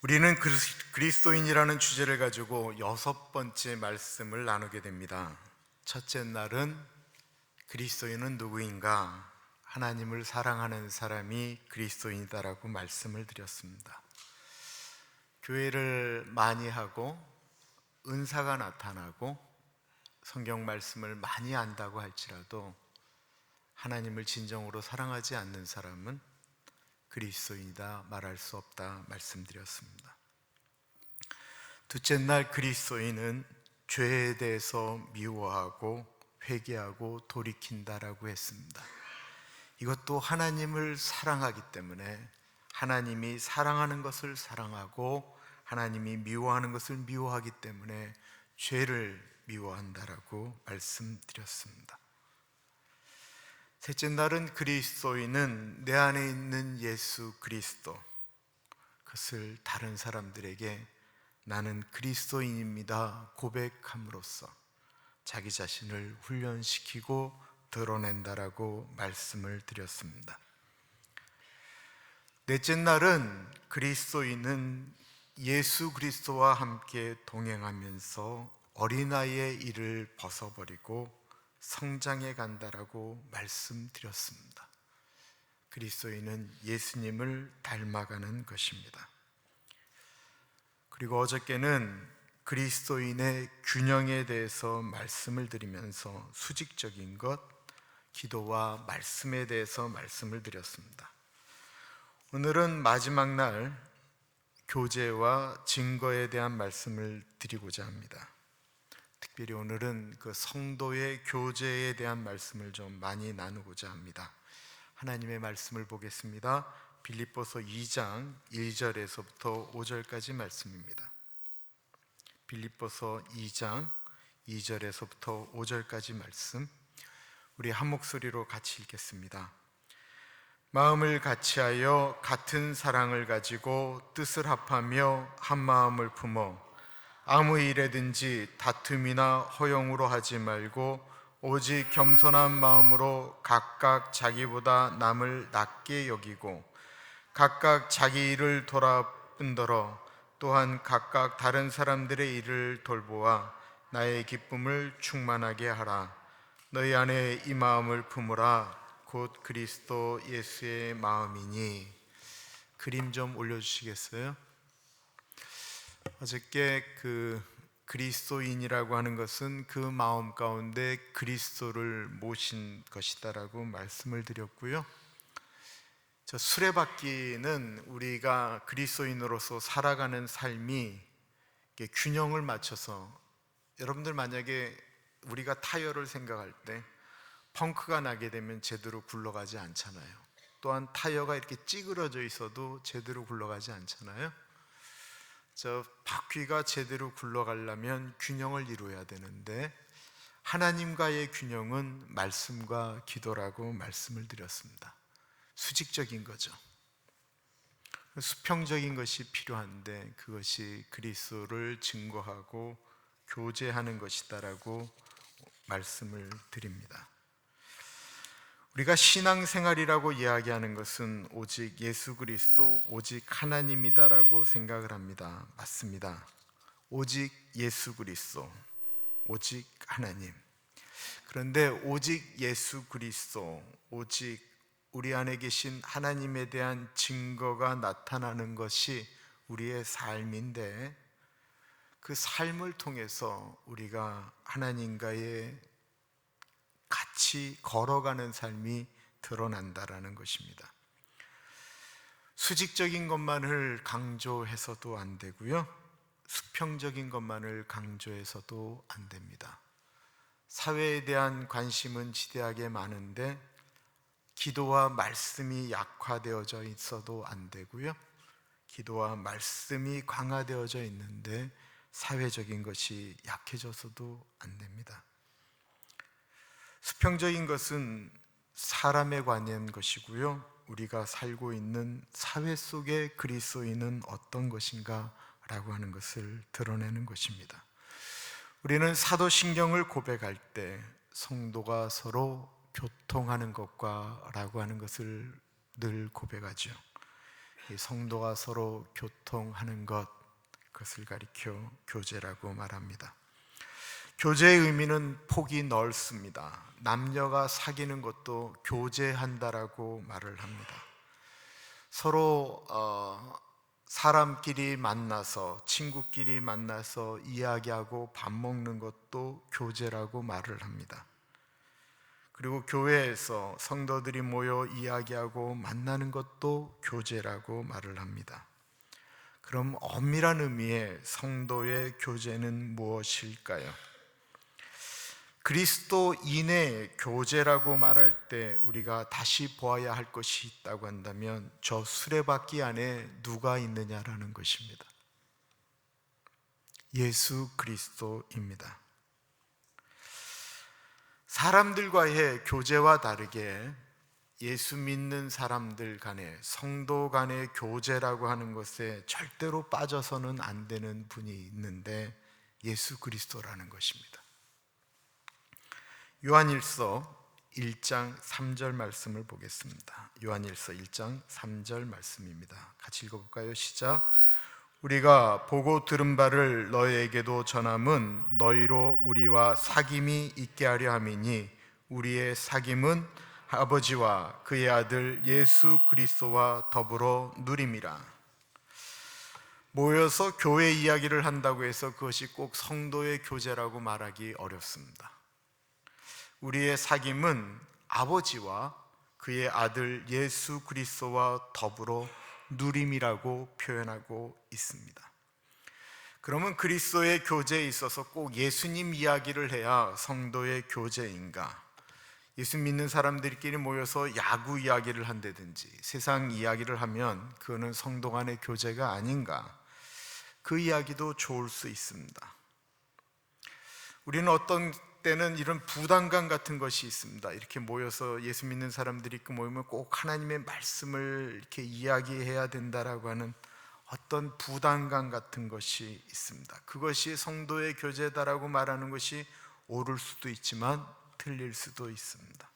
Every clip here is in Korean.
우리는 그리스도인이라는 주제를 가지고 6번째 말씀을 나누게 됩니다. 첫째 날은 그리스도인은 누구인가? 하나님을 사랑하는 사람이 그리스도인이다라고 말씀을 드렸습니다. 교회를 많이 하고 은사가 나타나고 성경 말씀을 많이 안다고 할지라도 하나님을 진정으로 사랑하지 않는 사람은 그리스도인이다 말할 수 없다 말씀드렸습니다. 둘째 날 그리스도인은 죄에 대해서 미워하고 회개하고 돌이킨다라고 했습니다. 이것도 하나님을 사랑하기 때문에 하나님이 사랑하는 것을 사랑하고 하나님이 미워하는 것을 미워하기 때문에 죄를 미워한다라고 말씀드렸습니다. 셋째 날은 그리스도인은 내 안에 있는 예수 그리스도, 그것을 다른 사람들에게 나는 그리스도인입니다 고백함으로써 자기 자신을 훈련시키고 드러낸다라고 말씀을 드렸습니다. 넷째 날은 그리스도인은 예수 그리스도와 함께 동행하면서 어린아이의 일을 벗어버리고 성장해 간다라고 말씀드렸습니다. 그리스도인은 예수님을 닮아가는 것입니다. 그리고 어저께는 그리스도인의 균형에 대해서 말씀을 드리면서 수직적인 것, 기도와 말씀에 대해서 말씀을 드렸습니다. 오늘은 마지막 날 교제와 증거에 대한 말씀을 드리고자 합니다. 특별히 오늘은 그 성도의 교제에 대한 말씀을 좀 많이 나누고자 합니다. 하나님의 말씀을 보겠습니다. 빌립보서 2장 1절에서부터 5절까지 말씀입니다. 빌립보서 2장 2절에서부터 5절까지 말씀, 우리 한 목소리로 같이 읽겠습니다. 마음을 같이하여 같은 사랑을 가지고 뜻을 합하며 한 마음을 품어 아무 일에든지 다툼이나 허용으로 하지 말고 오직 겸손한 마음으로 각각 자기보다 남을 낮게 여기고 각각 자기 일을 돌아본더러 또한 각각 다른 사람들의 일을 돌보아 나의 기쁨을 충만하게 하라. 너희 안에 이 마음을 품으라. 곧 그리스도 예수의 마음이니. 그림 좀 올려주시겠어요? 어저께 그리스도인이라고 하는 것은 그 마음 가운데 그리스도를 모신 것이다라고 말씀을 드렸고요. 저 수레바퀴는 우리가 그리스도인으로서 살아가는 삶이 균형을 맞춰서, 여러분들 만약에 우리가 타이어를 생각할 때 펑크가 나게 되면 제대로 굴러가지 않잖아요. 또한 타이어가 이렇게 찌그러져 있어도 제대로 굴러가지 않잖아요. 저 바퀴가 제대로 굴러가려면 균형을 이루어야 되는데 하나님과의 균형은 말씀과 기도라고 말씀을 드렸습니다. 수직적인 거죠. 수평적인 것이 필요한데 그것이 그리스도를 증거하고 교제하는 것이다라고 말씀을 드립니다. 우리가 신앙생활이라고 이야기하는 것은 오직 예수 그리스도, 오직 하나님이다라고 생각을 합니다. 맞습니다. 오직 예수 그리스도, 오직 하나님. 그런데 오직 예수 그리스도, 오직 우리 안에 계신 하나님에 대한 증거가 나타나는 것이 우리의 삶인데, 그 삶을 통해서 우리가 하나님과의 같이 걸어가는 삶이 드러난다라는 것입니다. 수직적인 것만을 강조해서도 안 되고요, 수평적인 것만을 강조해서도 안 됩니다. 사회에 대한 관심은 지대하게 많은데 기도와 말씀이 약화되어져 있어도 안 되고요, 기도와 말씀이 강화되어져 있는데 사회적인 것이 약해져서도 안 됩니다. 수평적인 것은 사람에 관한 것이고요, 우리가 살고 있는 사회 속의 그리스도인은 어떤 것인가 라고 하는 것을 드러내는 것입니다. 우리는 사도신경을 고백할 때 성도가 서로 교통하는 것과 라고 하는 것을 늘 고백하죠. 이 성도가 서로 교통하는 것, 그것을 가리켜 교제라고 말합니다. 교제의 의미는 폭이 넓습니다. 남녀가 사귀는 것도 교제한다라고 말을 합니다. 서로 사람끼리 만나서, 친구끼리 만나서 이야기하고 밥 먹는 것도 교제라고 말을 합니다. 그리고 교회에서 성도들이 모여 이야기하고 만나는 것도 교제라고 말을 합니다. 그럼 엄밀한 의미의 성도의 교제는 무엇일까요? 그리스도인의 교제라고 말할 때 우리가 다시 보아야 할 것이 있다고 한다면 저 수레바퀴 안에 누가 있느냐라는 것입니다. 예수 그리스도입니다. 사람들과의 교제와 다르게 예수 믿는 사람들 간의, 성도 간의 교제라고 하는 것에 절대로 빠져서는 안 되는 분이 있는데 예수 그리스도라는 것입니다. 요한일서 1장 3절 말씀을 보겠습니다. 요한일서 1장 3절 말씀입니다. 같이 읽어볼까요? 시작. 우리가 보고 들은 바를 너희에게도 전함은 너희로 우리와 사귐이 있게 하려 함이니 우리의 사귐은 아버지와 그의 아들 예수 그리스도와 더불어 누림이라. 모여서 교회 이야기를 한다고 해서 그것이 꼭 성도의 교제라고 말하기 어렵습니다. 우리의 사귐은 아버지와 그의 아들 예수 그리스도와 더불어 누림이라고 표현하고 있습니다. 그러면 그리스도의 교제에 있어서 꼭 예수님 이야기를 해야 성도의 교제인가? 예수 믿는 사람들끼리 모여서 야구 이야기를 한다든지 세상 이야기를 하면 그거는 성도 간의 교제가 아닌가? 그 이야기도 좋을 수 있습니다. 우리는 어떤 때는 이런 부담감 같은 것이 있습니다. 이렇게 모여서 예수 믿는 사람들이 있고 모이면 꼭 하나님의 말씀을 이렇게 이야기해야 된다라고 하는 어떤 부담감 같은 것이 있습니다. 그것이 성도의 교제다라고 말하는 것이 옳을 수도 있지만 틀릴 수도 있습니다.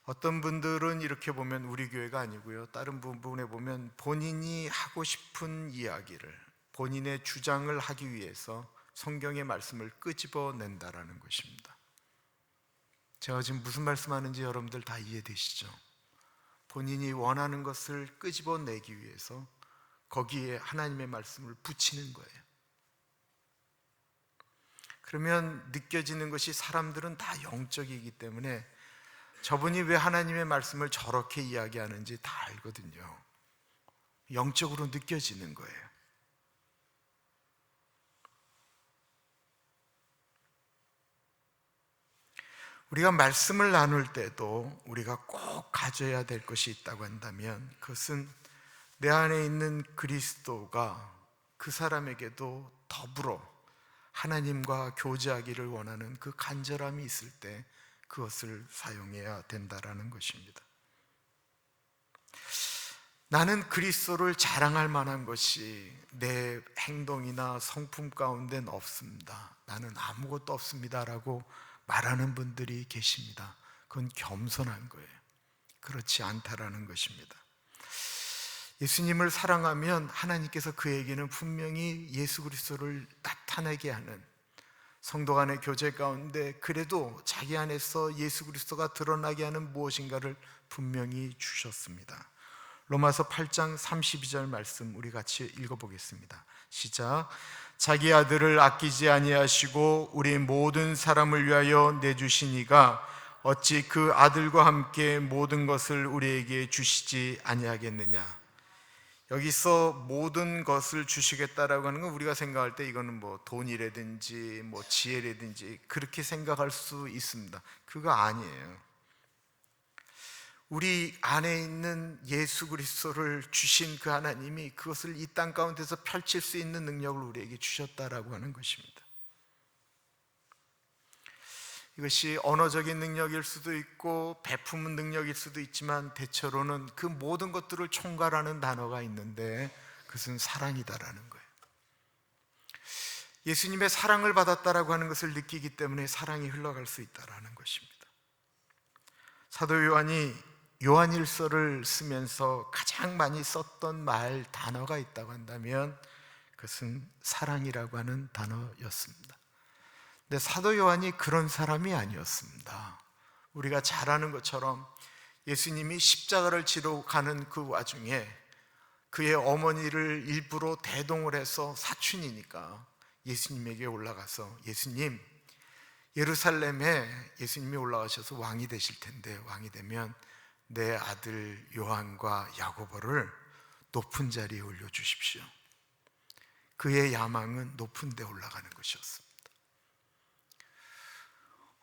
어떤 분들은 이렇게 보면 우리 교회가 아니고요, 다른 부분에 보면 본인이 하고 싶은 이야기를, 본인의 주장을 하기 위해서 성경의 말씀을 끄집어낸다라는 것입니다. 제가 지금 무슨 말씀하는지 여러분들 다 이해되시죠? 본인이 원하는 것을 끄집어내기 위해서 거기에 하나님의 말씀을 붙이는 거예요. 그러면 느껴지는 것이 사람들은 다 영적이기 때문에 저분이 왜 하나님의 말씀을 저렇게 이야기하는지 다 알거든요. 영적으로 느껴지는 거예요. 우리가 말씀을 나눌 때도 우리가 꼭 가져야 될 것이 있다고 한다면 그것은 내 안에 있는 그리스도가 그 사람에게도 더불어 하나님과 교제하기를 원하는 그 간절함이 있을 때 그것을 사용해야 된다라는 것입니다. 나는 그리스도를 자랑할 만한 것이 내 행동이나 성품 가운데는 없습니다. 나는 아무것도 없습니다라고 말하는 분들이 계십니다. 그건 겸손한 거예요. 그렇지 않다라는 것입니다. 예수님을 사랑하면 하나님께서 그에게는 분명히 예수 그리스도를 나타내게 하는, 성도 간의 교제 가운데 그래도 자기 안에서 예수 그리스도가 드러나게 하는 무엇인가를 분명히 주셨습니다. 로마서 8장 32절 말씀 우리 같이 읽어보겠습니다. 시작. 자기 아들을 아끼지 아니하시고 우리 모든 사람을 위하여 내주시니가 어찌 그 아들과 함께 모든 것을 우리에게 주시지 아니하겠느냐. 여기서 모든 것을 주시겠다라고 하는 건 우리가 생각할 때 이거는 뭐 돈이라든지 뭐 지혜라든지 그렇게 생각할 수 있습니다. 그거 아니에요. 우리 안에 있는 예수 그리스도를 주신 그 하나님이 그것을 이 땅 가운데서 펼칠 수 있는 능력을 우리에게 주셨다라고 하는 것입니다. 이것이 언어적인 능력일 수도 있고 베푸는 능력일 수도 있지만 대체로는 그 모든 것들을 총괄하는 단어가 있는데 그것은 사랑이다라는 거예요. 예수님의 사랑을 받았다라고 하는 것을 느끼기 때문에 사랑이 흘러갈 수 있다라는 것입니다. 사도 요한이 요한일서를 쓰면서 가장 많이 썼던 단어가 있다고 한다면 그것은 사랑이라고 하는 단어였습니다. 근데 사도 요한이 그런 사람이 아니었습니다. 우리가 잘 아는 것처럼 예수님이 십자가를 지러 가는 그 와중에 그의 어머니를 일부러 대동을 해서, 사춘이니까 예수님에게 올라가서, 예수님, 예루살렘에 예수님이 올라가셔서 왕이 되실 텐데 왕이 되면 내 아들 요한과 야고보를 높은 자리에 올려주십시오. 그의 야망은 높은 데 올라가는 것이었습니다.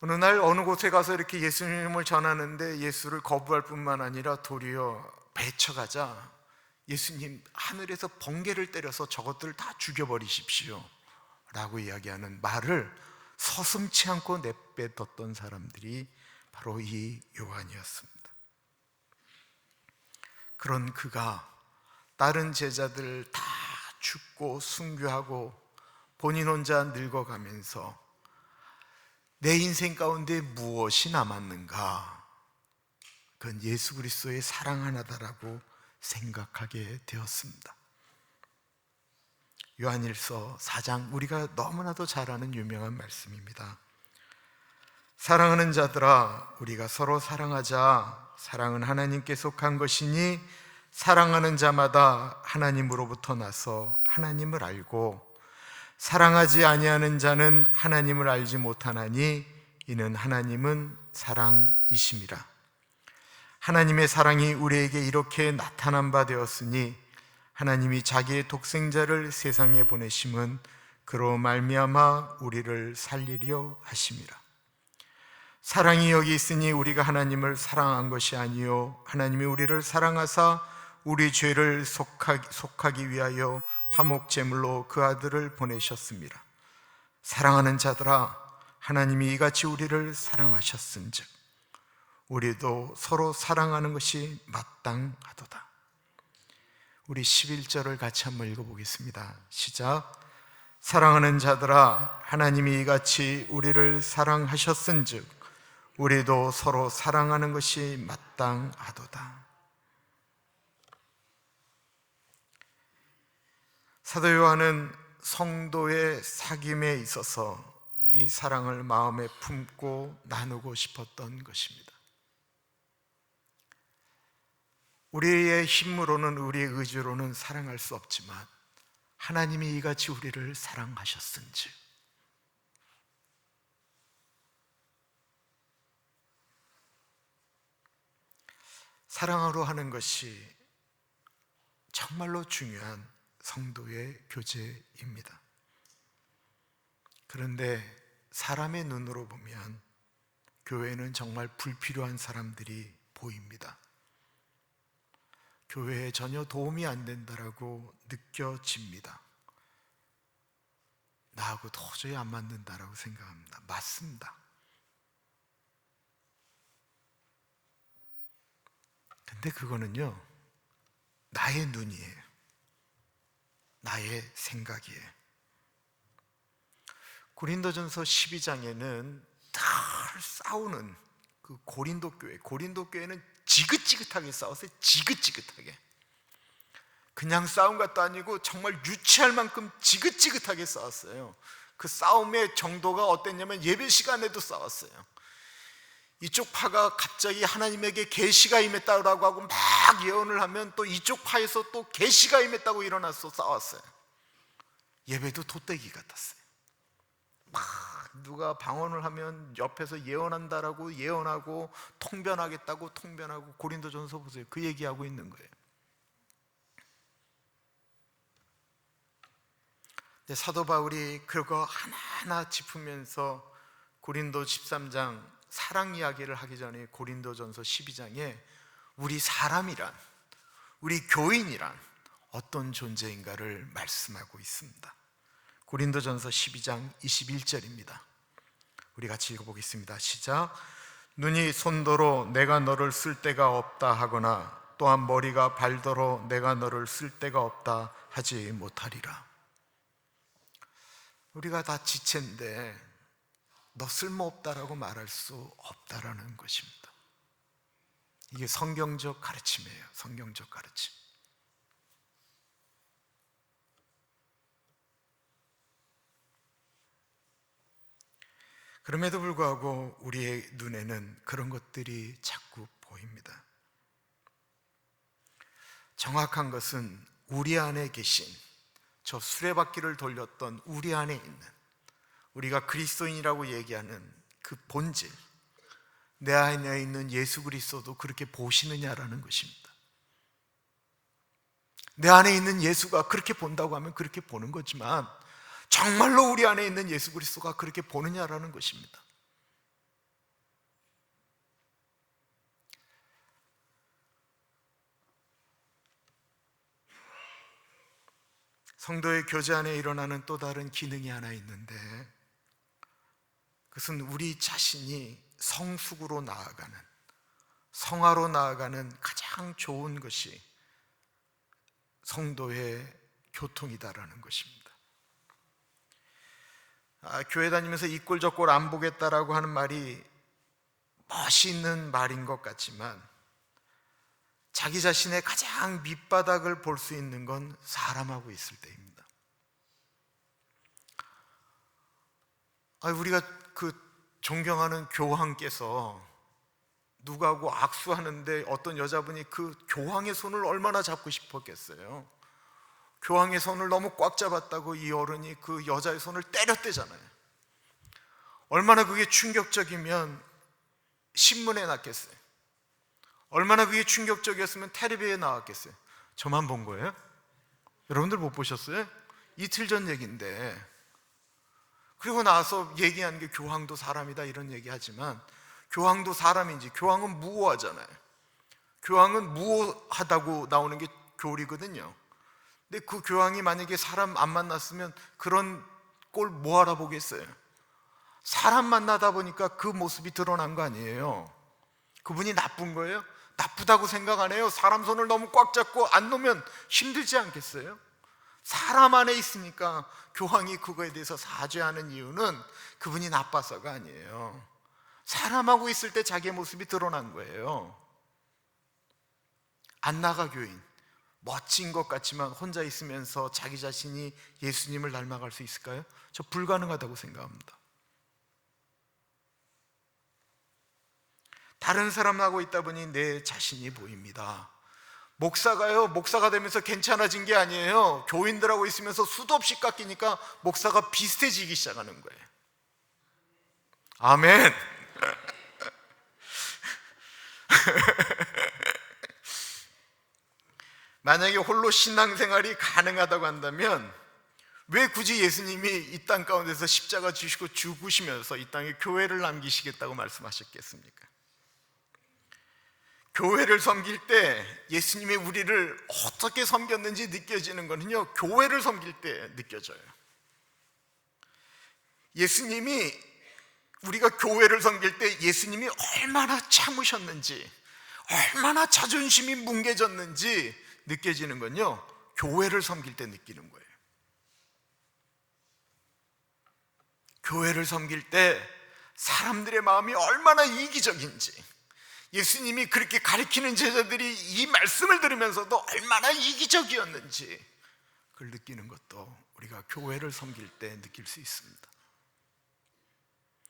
어느 날 어느 곳에 가서 이렇게 예수님을 전하는데 예수를 거부할 뿐만 아니라 도리어 배쳐가자 예수님, 하늘에서 번개를 때려서 저것들을 다 죽여버리십시오 라고 이야기하는 말을 서슴지 않고 내뱉었던 사람들이 바로 이 요한이었습니다. 그런 그가 다른 제자들 다 죽고 순교하고 본인 혼자 늙어가면서 내 인생 가운데 무엇이 남았는가? 그건 예수 그리스도의 사랑 하나다라고 생각하게 되었습니다. 요한일서 4장, 우리가 너무나도 잘 아는 유명한 말씀입니다. 사랑하는 자들아, 우리가 서로 사랑하자. 사랑은 하나님께 속한 것이니 사랑하는 자마다 하나님으로부터 나서 하나님을 알고 사랑하지 아니하는 자는 하나님을 알지 못하나니 이는 하나님은 사랑이심이라. 하나님의 사랑이 우리에게 이렇게 나타난 바 되었으니 하나님이 자기의 독생자를 세상에 보내심은 그로 말미암아 우리를 살리려 하심이라. 사랑이 여기 있으니 우리가 하나님을 사랑한 것이 아니요 하나님이 우리를 사랑하사 우리 죄를 속하기 위하여 화목제물로 그 아들을 보내셨습니다. 사랑하는 자들아, 하나님이 이같이 우리를 사랑하셨은즉 우리도 서로 사랑하는 것이 마땅하도다. 우리 11절을 같이 한번 읽어보겠습니다. 시작. 사랑하는 자들아, 하나님이 이같이 우리를 사랑하셨은즉 우리도 서로 사랑하는 것이 마땅하도다. 사도 요한은 성도의 사귐에 있어서 이 사랑을 마음에 품고 나누고 싶었던 것입니다. 우리의 힘으로는, 우리의 의지로는 사랑할 수 없지만 하나님이 이같이 우리를 사랑하셨은지, 사랑으로 하는 것이 정말로 중요한 성도의 교제입니다. 그런데 사람의 눈으로 보면 교회는 정말 불필요한 사람들이 보입니다. 교회에 전혀 도움이 안 된다라고 느껴집니다. 나하고 도저히 안 맞는다라고 생각합니다. 맞습니다. 근데 그거는요, 나의 눈이에요. 나의 생각이에요. 고린도전서 12장에는 늘 싸우는 그 고린도 교회는 지긋지긋하게 싸웠어요. 지긋지긋하게. 그냥 싸운 것도 아니고 정말 유치할 만큼 지긋지긋하게 싸웠어요. 그 싸움의 정도가 어땠냐면 예배 시간에도 싸웠어요. 이쪽 파가 갑자기 하나님에게 계시가 임했다고 하고 막 예언을 하면 또 이쪽 파에서 또 계시가 임했다고 일어나서 싸웠어요. 예배도 돗대기 같았어요. 막 누가 방언을 하면 옆에서 예언한다라고 예언하고 통변하겠다고 통변하고. 고린도전서 보세요. 그 얘기하고 있는 거예요. 근데 사도 바울이 그거 하나하나 짚으면서 고린도 13장 사랑 이야기를 하기 전에 고린도전서 12장에 우리 사람이란, 우리 교인이란 어떤 존재인가를 말씀하고 있습니다. 고린도전서 12장 21절입니다. 우리 같이 읽어보겠습니다. 시작. 눈이 손도로 내가 너를 쓸 데가 없다 하거나 또한 머리가 발도로 내가 너를 쓸 데가 없다 하지 못하리라. 우리가 다 지체인데 너 쓸모없다라고 말할 수 없다라는 것입니다. 이게 성경적 가르침이에요. 성경적 가르침. 그럼에도 불구하고 우리의 눈에는 그런 것들이 자꾸 보입니다. 정확한 것은 우리 안에 계신, 저 수레바퀴를 돌렸던 우리 안에 있는, 우리가 그리스도인이라고 얘기하는 그 본질, 내 안에 있는 예수 그리스도도 그렇게 보시느냐라는 것입니다. 내 안에 있는 예수가 그렇게 본다고 하면 그렇게 보는 거지만, 정말로 우리 안에 있는 예수 그리스도가 그렇게 보느냐라는 것입니다. 성도의 교제 안에 일어나는 또 다른 기능이 하나 있는데, 그것은 우리 자신이 성숙으로 나아가는, 성화로 나아가는 가장 좋은 것이 성도의 교통이다라는 것입니다. 교회 다니면서 이 꼴 저 꼴 안 보겠다라고 하는 말이 멋있는 말인 것 같지만, 자기 자신의 가장 밑바닥을 볼 수 있는 건 사람하고 있을 때입니다. 우리가 그 존경하는 교황께서 누구하고 악수하는데 어떤 여자분이 그 교황의 손을 얼마나 잡고 싶었겠어요. 교황의 손을 너무 꽉 잡았다고 이 어른이 그 여자의 손을 때렸대잖아요. 얼마나 그게 충격적이면 신문에 났겠어요. 얼마나 그게 충격적이었으면 텔레비에 나왔겠어요. 저만 본 거예요? 여러분들 못 보셨어요? 이틀 전 얘기인데. 그리고 나서 얘기한 게 교황도 사람이다 이런 얘기하지만, 교황도 사람인지, 교황은 무오하잖아요. 교황은 무오하다고 나오는 게 교리거든요. 근데 그 교황이 만약에 사람 안 만났으면 그런 꼴 뭐 알아보겠어요? 사람 만나다 보니까 그 모습이 드러난 거 아니에요. 그분이 나쁜 거예요? 나쁘다고 생각 안 해요. 사람 손을 너무 꽉 잡고 안 놓으면 힘들지 않겠어요? 사람 안에 있으니까 교황이 그거에 대해서 사죄하는 이유는 그분이 나빠서가 아니에요. 사람하고 있을 때 자기의 모습이 드러난 거예요. 안나가 교인, 멋진 것 같지만 혼자 있으면서 자기 자신이 예수님을 닮아갈 수 있을까요? 저 불가능하다고 생각합니다. 다른 사람하고 있다 보니 내 자신이 보입니다. 목사가 되면서 괜찮아진 게 아니에요. 교인들하고 있으면서 수도 없이 깎이니까 목사가 비슷해지기 시작하는 거예요. 아멘. 만약에 홀로 신앙생활이 가능하다고 한다면 왜 굳이 예수님이 이 땅 가운데서 십자가 지시고 죽으시면서 이 땅에 교회를 남기시겠다고 말씀하셨겠습니까? 교회를 섬길 때 예수님이 우리를 어떻게 섬겼는지 느껴지는 거는요, 교회를 섬길 때 느껴져요. 예수님이, 우리가 교회를 섬길 때 예수님이 얼마나 참으셨는지, 얼마나 자존심이 뭉개졌는지 느껴지는 건요, 교회를 섬길 때 느끼는 거예요. 교회를 섬길 때 사람들의 마음이 얼마나 이기적인지, 예수님이 그렇게 가르치는 제자들이 이 말씀을 들으면서도 얼마나 이기적이었는지 그걸 느끼는 것도 우리가 교회를 섬길 때 느낄 수 있습니다.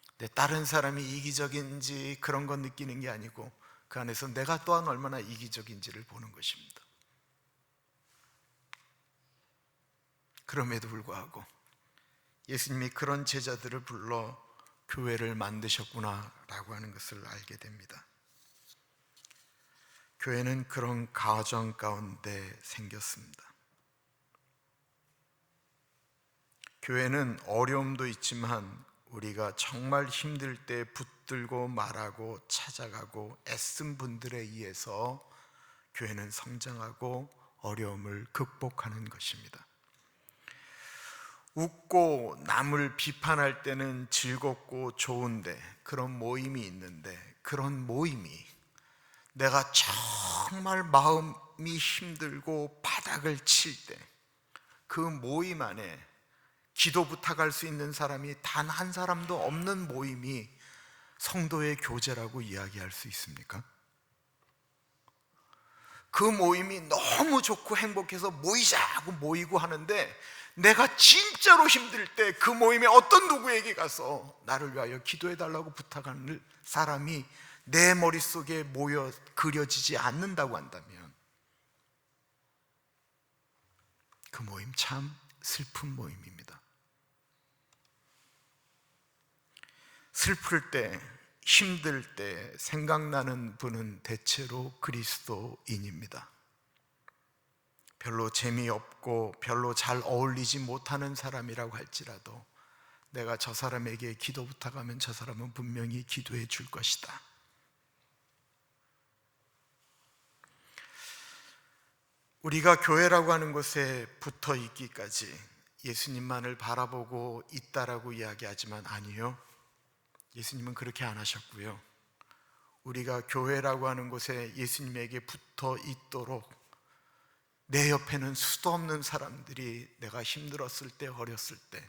근데 다른 사람이 이기적인지 그런 건 느끼는 게 아니고 그 안에서 내가 또한 얼마나 이기적인지를 보는 것입니다. 그럼에도 불구하고 예수님이 그런 제자들을 불러 교회를 만드셨구나라고 하는 것을 알게 됩니다. 교회는 그런 가정 가운데 생겼습니다. 교회는 어려움도 있지만 우리가 정말 힘들 때 붙들고 말하고 찾아가고 애쓴 분들에 의해서 교회는 성장하고 어려움을 극복하는 것입니다. 웃고 남을 비판할 때는 즐겁고 좋은데 그런 모임이 있는데, 그런 모임이 내가 정말 마음이 힘들고 바닥을 칠 때 그 모임 안에 기도 부탁할 수 있는 사람이 단 한 사람도 없는 모임이 성도의 교제라고 이야기할 수 있습니까? 그 모임이 너무 좋고 행복해서 모이자 하고 모이고 하는데, 내가 진짜로 힘들 때 그 모임에 어떤 누구에게 가서 나를 위하여 기도해 달라고 부탁하는 사람이 내 머릿속에 모여 그려지지 않는다고 한다면, 그 모임 참 슬픈 모임입니다. 슬플 때, 힘들 때 생각나는 분은 대체로 그리스도인입니다. 별로 재미없고 별로 잘 어울리지 못하는 사람이라고 할지라도 내가 저 사람에게 기도 부탁하면 저 사람은 분명히 기도해 줄 것이다. 우리가 교회라고 하는 곳에 붙어 있기까지 예수님만을 바라보고 있다라고 이야기하지만 아니요, 예수님은 그렇게 안 하셨고요. 우리가 교회라고 하는 곳에 예수님에게 붙어 있도록 내 옆에는 수도 없는 사람들이 내가 힘들었을 때, 어렸을 때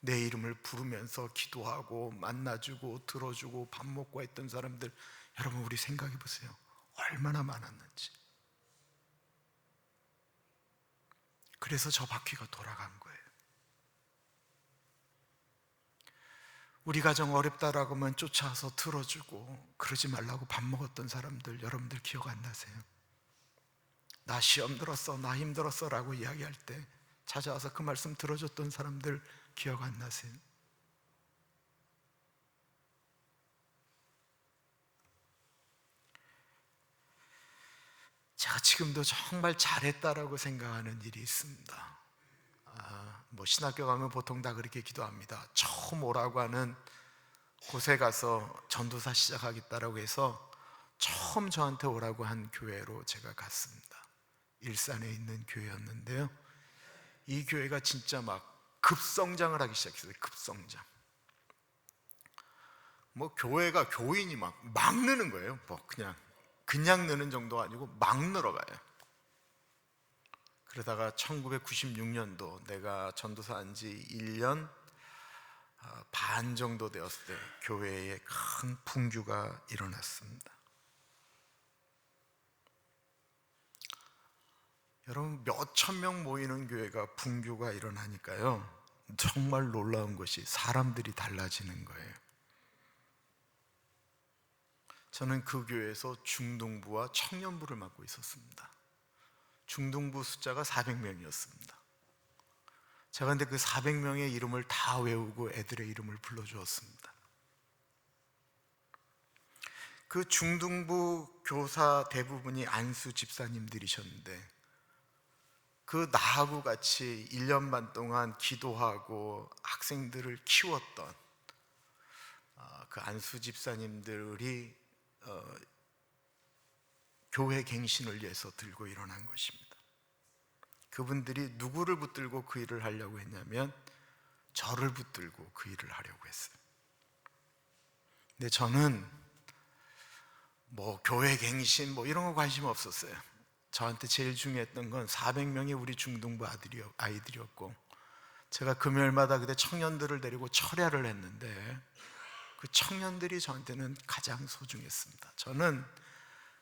내 이름을 부르면서 기도하고 만나주고 들어주고 밥 먹고 했던 사람들, 여러분 우리 생각해 보세요. 얼마나 많았는지. 그래서 저 바퀴가 돌아간 거예요. 우리 가정 어렵다라고 하면 쫓아와서 들어주고 그러지 말라고 밥 먹었던 사람들, 여러분들 기억 안 나세요? 나 시험 들었어, 나 힘들었어 라고 이야기할 때 찾아와서 그 말씀 들어줬던 사람들 기억 안 나세요? 제가 지금도 정말 잘했다라고 생각하는 일이 있습니다. 신학교 가면 보통 다 그렇게 기도합니다. 처음 오라고 하는 곳에 가서 전도사 시작하겠다라고 해서 처음 저한테 오라고 한 교회로 제가 갔습니다. 일산에 있는 교회였는데요, 이 교회가 진짜 막 급성장을 하기 시작했어요. 급성장. 교회가 교인이 막 느는 거예요. 그냥 느는 정도가 아니고 막 늘어가요. 그러다가 1996년도 내가 전도사 한 지 1년 반 정도 되었을 때 교회에 큰 분규가 일어났습니다. 여러분, 몇천 명 모이는 교회가 분규가 일어나니까요, 정말 놀라운 것이 사람들이 달라지는 거예요. 저는 그 교회에서 중등부와 청년부를 맡고 있었습니다. 중등부 숫자가 400명이었습니다. 제가 근데 그 400명의 이름을 다 외우고 애들의 이름을 불러주었습니다. 그 중등부 교사 대부분이 안수 집사님들이셨는데, 그 나하고 같이 1년 반 동안 기도하고 학생들을 키웠던 그 안수 집사님들이 교회 갱신을 위해서 들고 일어난 것입니다. 그분들이 누구를 붙들고 그 일을 하려고 했냐면 저를 붙들고 그 일을 하려고 했어요. 근데 저는 교회 갱신 이런 거 관심 없었어요. 저한테 제일 중요했던 건 400명의 우리 중등부 아이들이었고, 제가 금요일마다 그때 청년들을 데리고 철야를 했는데 그 청년들이 저한테는 가장 소중했습니다. 저는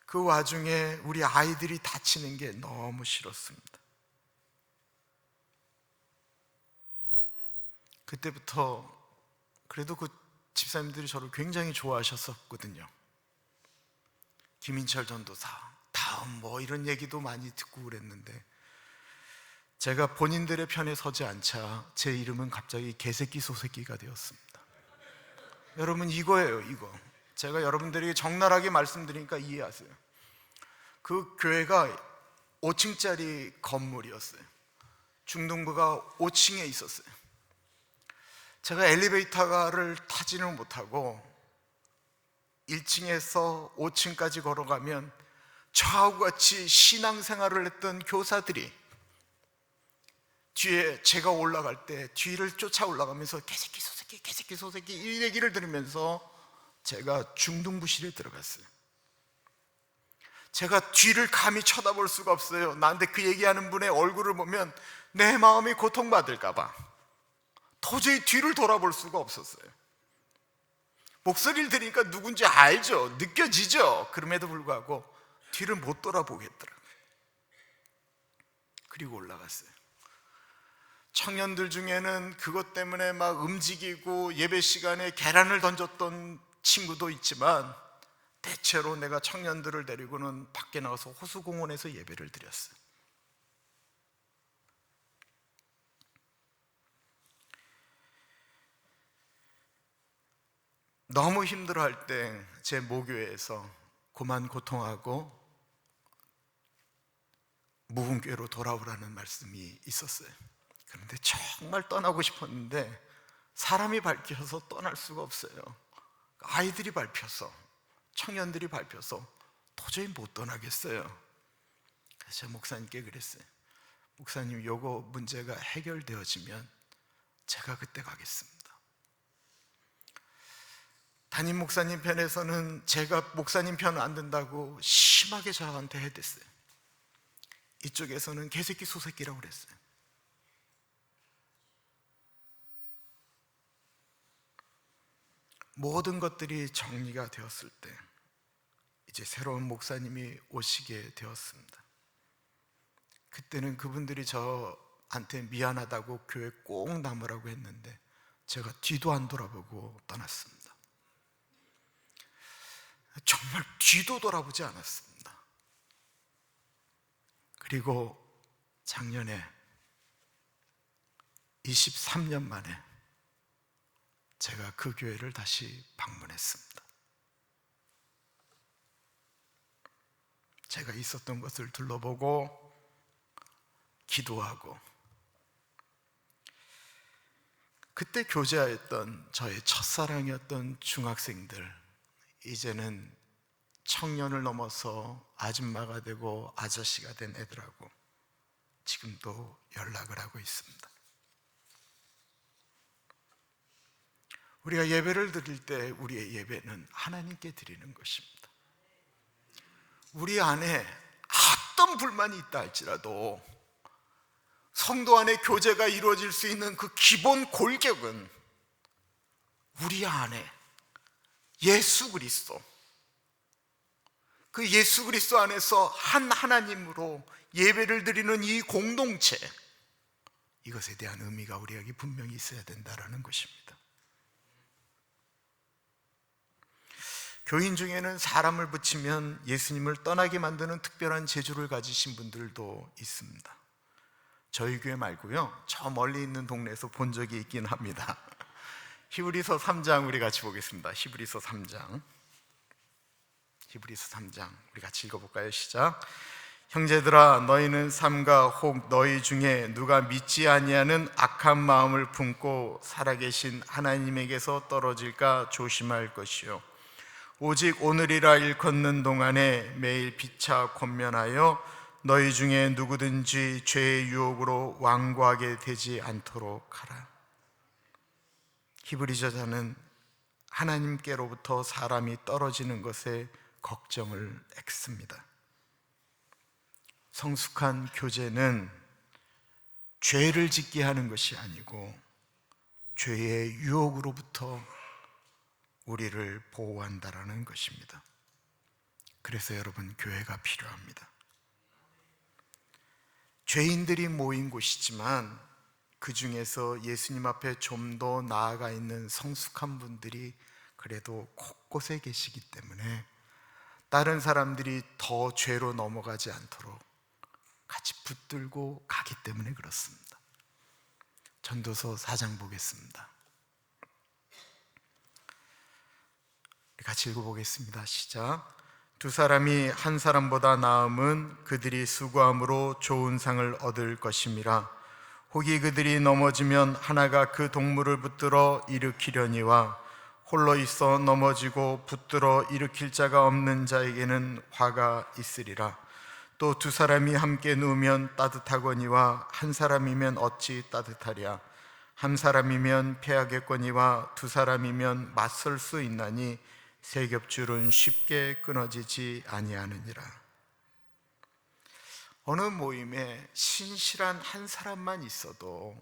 그 와중에 우리 아이들이 다치는 게 너무 싫었습니다. 그때부터 그래도 그 집사님들이 저를 굉장히 좋아하셨었거든요. 김인철 전도사 다음 이런 얘기도 많이 듣고 그랬는데, 제가 본인들의 편에 서지 않자 제 이름은 갑자기 개새끼 소새끼가 되었습니다. 여러분, 이거예요, 이거. 제가 여러분들에게 적나라하게 말씀드리니까 이해하세요. 그 교회가 5층짜리 건물이었어요. 중등부가 5층에 있었어요. 제가 엘리베이터를 타지는 못하고 1층에서 5층까지 걸어가면 저하고 같이 신앙생활을 했던 교사들이 뒤에 제가 올라갈 때 뒤를 쫓아 올라가면서 개새끼 소새끼 개새끼 소새끼 이 얘기를 들으면서 제가 중등부실에 들어갔어요. 제가 뒤를 감히 쳐다볼 수가 없어요. 나한테 그 얘기하는 분의 얼굴을 보면 내 마음이 고통받을까 봐 도저히 뒤를 돌아볼 수가 없었어요. 목소리를 들으니까 누군지 알죠? 느껴지죠? 그럼에도 불구하고 뒤를 못 돌아보겠더라고요. 그리고 올라갔어요. 청년들 중에는 그것 때문에 막 움직이고 예배 시간에 계란을 던졌던 친구도 있지만, 대체로 내가 청년들을 데리고는 밖에 나가서 호수공원에서 예배를 드렸어요. 너무 힘들어할 때 제 모교회에서 고만 고통하고 무분교회로 돌아오라는 말씀이 있었어요. 그런데 정말 떠나고 싶었는데 사람이 밟혀서 떠날 수가 없어요. 아이들이 밟혀서, 청년들이 밟혀서 도저히 못 떠나겠어요. 그래서 제가 목사님께 그랬어요. 목사님, 요거 문제가 해결되어지면 제가 그때 가겠습니다. 담임 목사님 편에서는 제가 목사님 편 안 든다고 심하게 저한테 해댔어요. 이쪽에서는 개새끼 소새끼라고 그랬어요. 모든 것들이 정리가 되었을 때 이제 새로운 목사님이 오시게 되었습니다. 그때는 그분들이 저한테 미안하다고 교회 꼭 남으라고 했는데 제가 뒤도 안 돌아보고 떠났습니다. 정말 뒤도 돌아보지 않았습니다. 그리고 작년에 23년 만에 제가 그 교회를 다시 방문했습니다. 제가 있었던 것을 둘러보고 기도하고, 그때 교제하였던 저의 첫사랑이었던 중학생들, 이제는 청년을 넘어서 아줌마가 되고 아저씨가 된 애들하고 지금도 연락을 하고 있습니다. 우리가 예배를 드릴 때 우리의 예배는 하나님께 드리는 것입니다. 우리 안에 어떤 불만이 있다 할지라도 성도 안에 교제가 이루어질 수 있는 그 기본 골격은 우리 안에 예수 그리스도, 그 예수 그리스도 안에서 한 하나님으로 예배를 드리는 이 공동체, 이것에 대한 의미가 우리에게 분명히 있어야 된다는 것입니다. 교인 중에는 사람을 붙이면 예수님을 떠나게 만드는 특별한 재주를 가지신 분들도 있습니다. 저희 교회 말고요, 저 멀리 있는 동네에서 본 적이 있긴 합니다. 히브리서 3장 우리 같이 보겠습니다. 히브리서 3장 우리 같이 읽어볼까요? 시작. 형제들아, 너희는 삼가 혹 너희 중에 누가 믿지 아니하는 악한 마음을 품고 살아계신 하나님에게서 떨어질까 조심할 것이요, 오직 오늘이라 일컫는 동안에 매일 피차 권면하여 너희 중에 누구든지 죄의 유혹으로 완고하게 되지 않도록 하라. 히브리 저자는 하나님께로부터 사람이 떨어지는 것에 걱정을 액습니다. 성숙한 교제는 죄를 짓게 하는 것이 아니고 죄의 유혹으로부터 우리를 보호한다라는 것입니다. 그래서 여러분, 교회가 필요합니다. 죄인들이 모인 곳이지만 그 중에서 예수님 앞에 좀 더 나아가 있는 성숙한 분들이 그래도 곳곳에 계시기 때문에 다른 사람들이 더 죄로 넘어가지 않도록 같이 붙들고 가기 때문에 그렇습니다. 전도서 4장 보겠습니다. 같이 읽어보겠습니다. 시작. 두 사람이 한 사람보다 나음은 그들이 수고함으로 좋은 상을 얻을 것임이라. 혹이 그들이 넘어지면 하나가 그 동물을 붙들어 일으키려니와 홀로 있어 넘어지고 붙들어 일으킬 자가 없는 자에게는 화가 있으리라. 또 두 사람이 함께 누우면 따뜻하거니와 한 사람이면 어찌 따뜻하랴. 한 사람이면 패하겠거니와 두 사람이면 맞설 수 있나니 세 겹줄은 쉽게 끊어지지 아니하느니라. 어느 모임에 신실한 한 사람만 있어도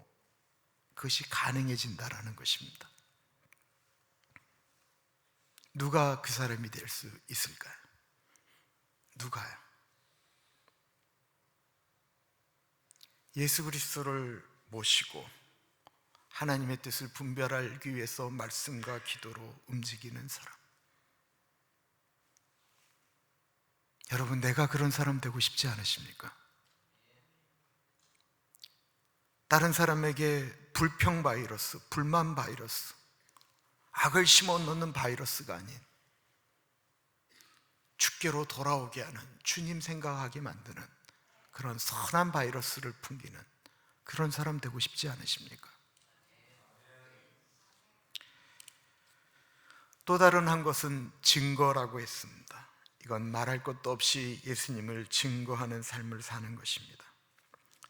그것이 가능해진다라는 것입니다. 누가 그 사람이 될 수 있을까요? 누가요? 예수 그리스도를 모시고 하나님의 뜻을 분별하기 위해서 말씀과 기도로 움직이는 사람. 여러분, 내가 그런 사람 되고 싶지 않으십니까? 다른 사람에게 불평 바이러스, 불만 바이러스, 악을 심어 놓는 바이러스가 아닌 주께로 돌아오게 하는, 주님 생각하게 만드는 그런 선한 바이러스를 풍기는 그런 사람 되고 싶지 않으십니까? 또 다른 한 것은 증거라고 했습니다. 이건 말할 것도 없이 예수님을 증거하는 삶을 사는 것입니다.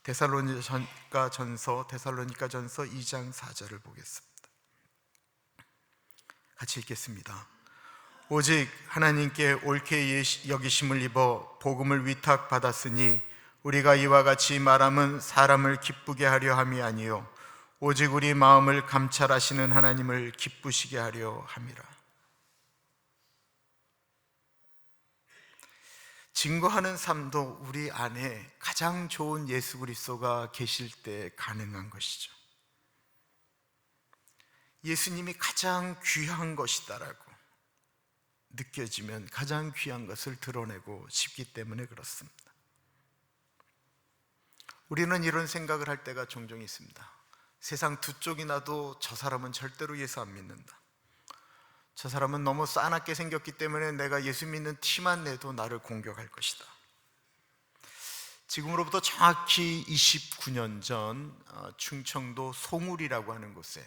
데살로니가 전서 2장 4절을 보겠습니다. 같이 읽겠습니다. 오직 하나님께 옳게 여기심을 입어 복음을 위탁받았으니 우리가 이와 같이 말함은 사람을 기쁘게 하려 함이 아니요 오직 우리 마음을 감찰하시는 하나님을 기쁘시게 하려 함이라. 증거하는 삶도 우리 안에 가장 좋은 예수 그리스도가 계실 때 가능한 것이죠. 예수님이 가장 귀한 것이다라고 느껴지면 가장 귀한 것을 드러내고 싶기 때문에 그렇습니다. 우리는 이런 생각을 할 때가 종종 있습니다. 세상 두 쪽이 나도 저 사람은 절대로 예수 안 믿는다. 저 사람은 너무 싸납게 생겼기 때문에 내가 예수 믿는 티만 내도 나를 공격할 것이다. 지금으로부터 정확히 29년 전 충청도 송울이라고 하는 곳에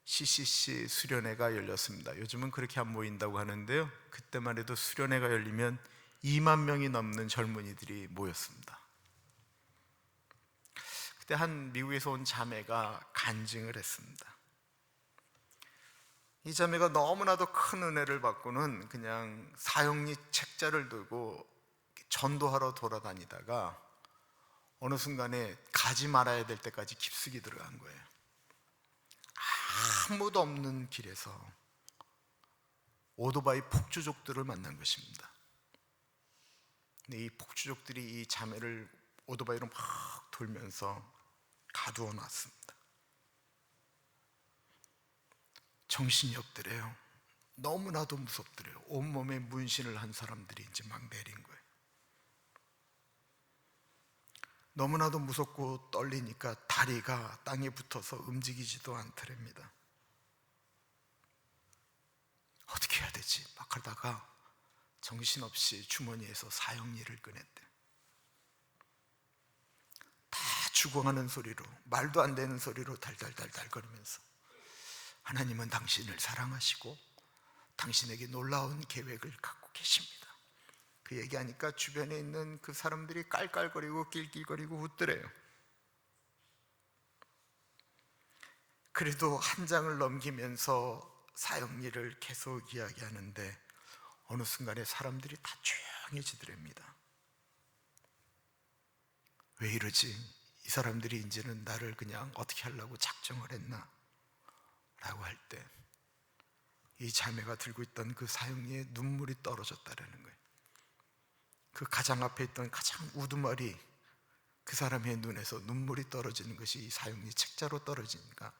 CCC 수련회가 열렸습니다. 요즘은 그렇게 안 모인다고 하는데요, 그때만 해도 수련회가 열리면 2만 명이 넘는 젊은이들이 모였습니다. 그때 한 미국에서 온 자매가 간증을 했습니다. 이 자매가 너무나도 큰 은혜를 받고는 그냥 사형리 책자를 들고 전도하러 돌아다니다가 어느 순간에 가지 말아야 될 때까지 깊숙이 들어간 거예요. 아무도 없는 길에서 오토바이 폭주족들을 만난 것입니다. 근데 이 폭주족들이 이 자매를 오토바이로 막 돌면서 가두어 놨습니다. 정신이 없더래요. 너무나도 무섭더래요. 온몸에 문신을 한 사람들이 이제 막 내린 거예요. 너무나도 무섭고 떨리니까 다리가 땅에 붙어서 움직이지도 않더랍니다. 어떻게 해야 되지? 막 하다가 정신없이 주머니에서 사형리를 꺼냈대. 다 죽어가는 소리로, 말도 안 되는 소리로 달달달달 거리면서 하나님은 당신을 사랑하시고 당신에게 놀라운 계획을 갖고 계십니다. 그 얘기하니까 주변에 있는 그 사람들이 깔깔거리고 낄낄거리고 웃더래요. 그래도 한 장을 넘기면서 사형리를 계속 이야기하는데 어느 순간에 사람들이 다 조용해지더랍니다. 왜 이러지? 이 사람들이 이제는 나를 그냥 어떻게 하려고 작정을 했나? 라고 할 때 이 자매가 들고 있던 그 사형리에 눈물이 떨어졌다라는 거예요. 그 가장 앞에 있던 가장 우두머리 그 사람의 눈에서 눈물이 떨어지는 것이 이 사형리 책자로 떨어지니까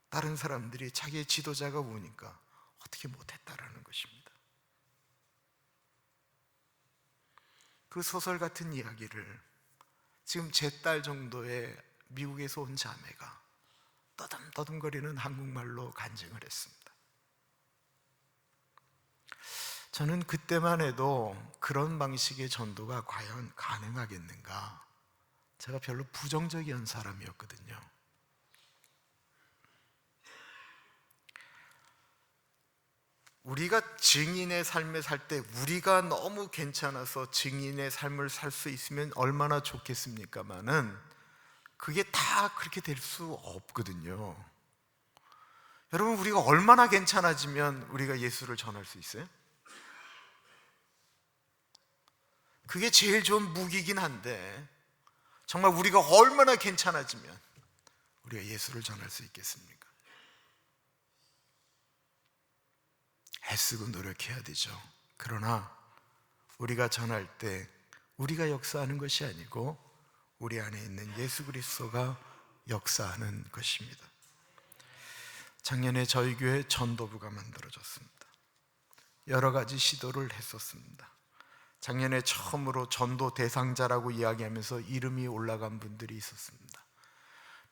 다른 사람들이 자기의 지도자가 우니까 어떻게 못했다라는 것입니다. 그 소설 같은 이야기를 지금 제 딸 정도의 미국에서 온 자매가 떠듬떠듬거리는 한국말로 간증을 했습니다. 저는 그때만 해도 그런 방식의 전도가 과연 가능하겠는가? 제가 별로 부정적이었던 사람이었거든요. 우리가 증인의 삶을 살 때 우리가 너무 괜찮아서 증인의 삶을 살 수 있으면 얼마나 좋겠습니까마는 그게 다 그렇게 될 수 없거든요. 여러분, 우리가 얼마나 괜찮아지면 우리가 예수를 전할 수 있어요? 그게 제일 좋은 무기이긴 한데 정말 우리가 얼마나 괜찮아지면 우리가 예수를 전할 수 있겠습니까? 애쓰고 노력해야 되죠. 그러나 우리가 전할 때 우리가 역사하는 것이 아니고 우리 안에 있는 예수 그리스도가 역사하는 것입니다. 작년에 저희 교회 전도부가 만들어졌습니다. 여러 가지 시도를 했었습니다. 작년에 처음으로 전도 대상자라고 이야기하면서 이름이 올라간 분들이 있었습니다.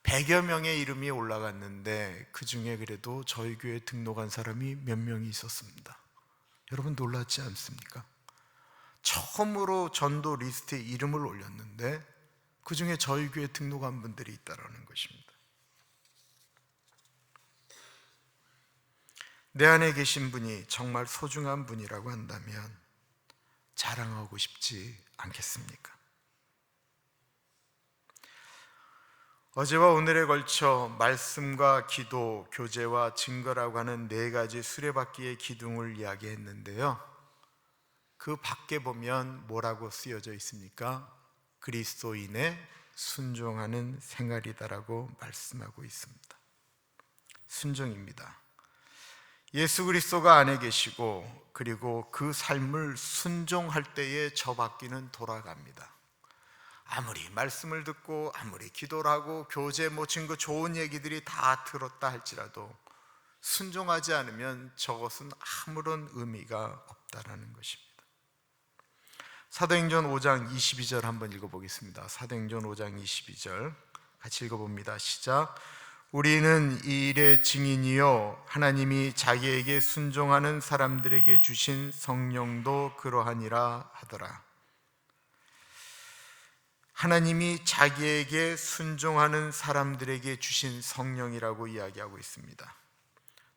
100여 명의 이름이 올라갔는데 그 중에 그래도 저희 교회에 등록한 사람이 몇 명이 있었습니다. 여러분 놀랐지 않습니까? 처음으로 전도 리스트에 이름을 올렸는데 그 중에 저희 교회에 등록한 분들이 있다는 것입니다. 내 안에 계신 분이 정말 소중한 분이라고 한다면 자랑하고 싶지 않겠습니까? 어제와 오늘에 걸쳐 말씀과 기도, 교제와 증거라고 하는 네 가지 수레바퀴의 기둥을 이야기했는데요, 그 밖에 보면 뭐라고 쓰여져 있습니까? 그리스도인의 순종하는 생활이다라고 말씀하고 있습니다. 순종입니다. 예수 그리스도가 안에 계시고 그리고 그 삶을 순종할 때에 저 바퀴는 돌아갑니다. 아무리 말씀을 듣고 아무리 기도를 하고 교제 증거 좋은 얘기들이 다 들었다 할지라도 순종하지 않으면 저것은 아무런 의미가 없다라는 것입니다. 사도행전 5장 22절 한번 읽어보겠습니다. 사도행전 5장 22절 같이 읽어봅니다. 시작. 우리는 이 일의 증인이요 하나님이 자기에게 순종하는 사람들에게 주신 성령도 그러하니라 하더라. 하나님이 자기에게 순종하는 사람들에게 주신 성령이라고 이야기하고 있습니다.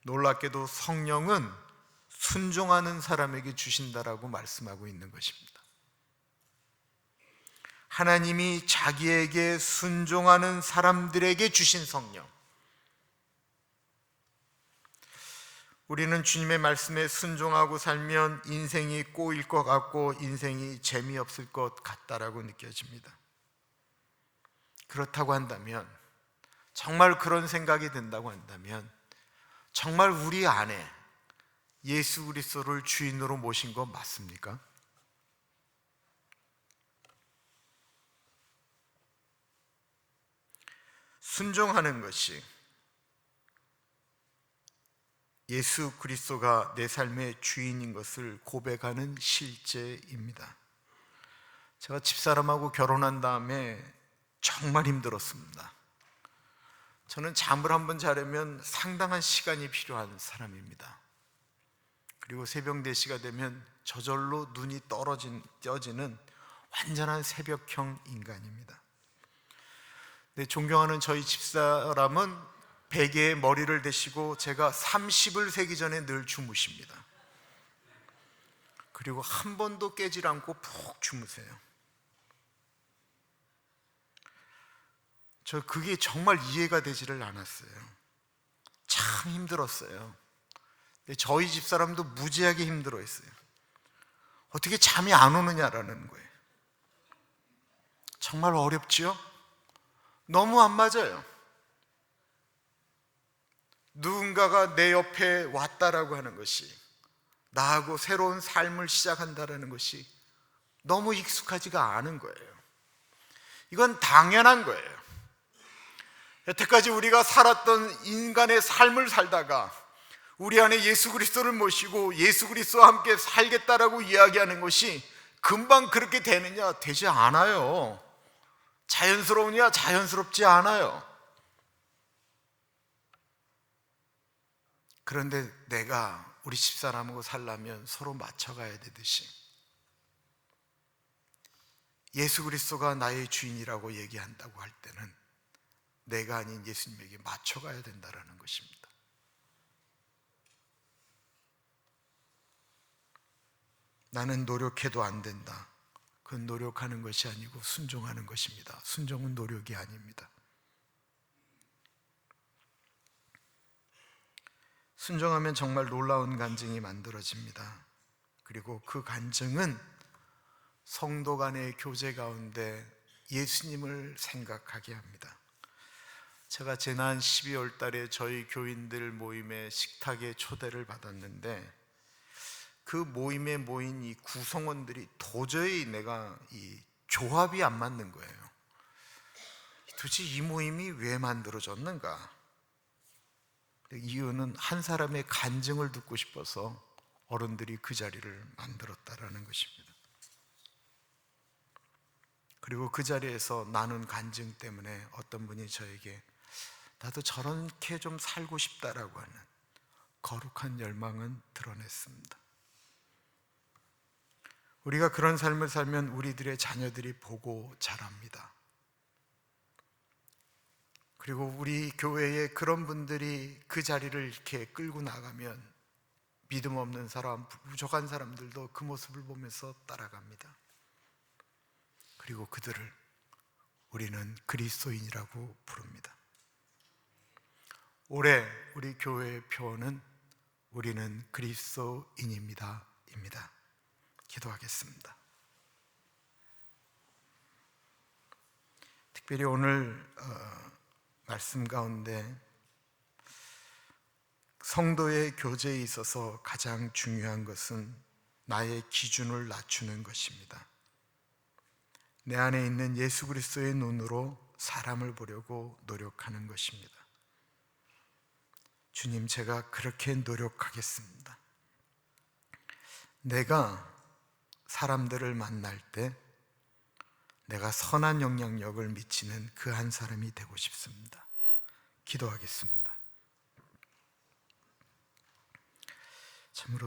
놀랍게도 성령은 순종하는 사람에게 주신다라고 말씀하고 있는 것입니다. 하나님이 자기에게 순종하는 사람들에게 주신 성령. 우리는 주님의 말씀에 순종하고 살면 인생이 꼬일 것 같고 인생이 재미없을 것 같다라고 느껴집니다. 그렇다고 한다면, 정말 그런 생각이 든다고 한다면 정말 우리 안에 예수 그리스도를 주인으로 모신 거 맞습니까? 순종하는 것이 예수 그리스도가 내 삶의 주인인 것을 고백하는 실제입니다. 제가 집사람하고 결혼한 다음에 정말 힘들었습니다. 저는 잠을 한번 자려면 상당한 시간이 필요한 사람입니다. 그리고 새벽 4시가 되면 저절로 눈이 떠지는 완전한 새벽형 인간입니다. 네, 존경하는 저희 집사람은 베개에 머리를 대시고 제가 30을 세기 전에 늘 주무십니다. 그리고 한 번도 깨질 않고 푹 주무세요. 저 그게 정말 이해가 되지를 않았어요. 참 힘들었어요. 근데 저희 집사람도 무지하게 힘들어했어요. 어떻게 잠이 안 오느냐라는 거예요. 정말 어렵지요? 너무 안 맞아요. 누군가가 내 옆에 왔다라고 하는 것이, 나하고 새로운 삶을 시작한다라는 것이 너무 익숙하지가 않은 거예요. 이건 당연한 거예요. 여태까지 우리가 살았던 인간의 삶을 살다가 우리 안에 예수 그리스도를 모시고 예수 그리스도와 함께 살겠다라고 이야기하는 것이 금방 그렇게 되느냐? 되지 않아요. 자연스러우냐? 자연스럽지 않아요. 그런데 내가 우리 집사람하고 살려면 서로 맞춰가야 되듯이 예수 그리스도가 나의 주인이라고 얘기한다고 할 때는 내가 아닌 예수님에게 맞춰가야 된다는 것입니다. 나는 노력해도 안 된다. 그건 노력하는 것이 아니고 순종하는 것입니다. 순종은 노력이 아닙니다. 순종하면 정말 놀라운 간증이 만들어집니다. 그리고 그 간증은 성도 간의 교제 가운데 예수님을 생각하게 합니다. 제가 지난 12월 달에 저희 교인들 모임의 식탁에 초대를 받았는데 그 모임에 모인 이 구성원들이 도저히 내가 이 조합이 안 맞는 거예요. 도대체 이 모임이 왜 만들어졌는가? 이유는 한 사람의 간증을 듣고 싶어서 어른들이 그 자리를 만들었다라는 것입니다. 그리고 그 자리에서 나눈 간증 때문에 어떤 분이 저에게 나도 저렇게 좀 살고 싶다라고 하는 거룩한 열망은 드러냈습니다. 우리가 그런 삶을 살면 우리들의 자녀들이 보고 자랍니다. 그리고 우리 교회에 그런 분들이 그 자리를 이렇게 끌고 나가면 믿음 없는 사람, 부족한 사람들도 그 모습을 보면서 따라갑니다. 그리고 그들을 우리는 그리스도인이라고 부릅니다. 올해 우리 교회의 표어는 우리는 그리스도인입니다 입니다. 기도하겠습니다. 특별히 오늘 말씀 가운데 성도의 교제에 있어서 가장 중요한 것은 나의 기준을 낮추는 것입니다. 내 안에 있는 예수 그리스도의 눈으로 사람을 보려고 노력하는 것입니다. 주님, 제가 그렇게 노력하겠습니다. 내가 사람들을 만날 때 내가 선한 영향력을 미치는 그 한 사람이 되고 싶습니다. 기도하겠습니다. 참으로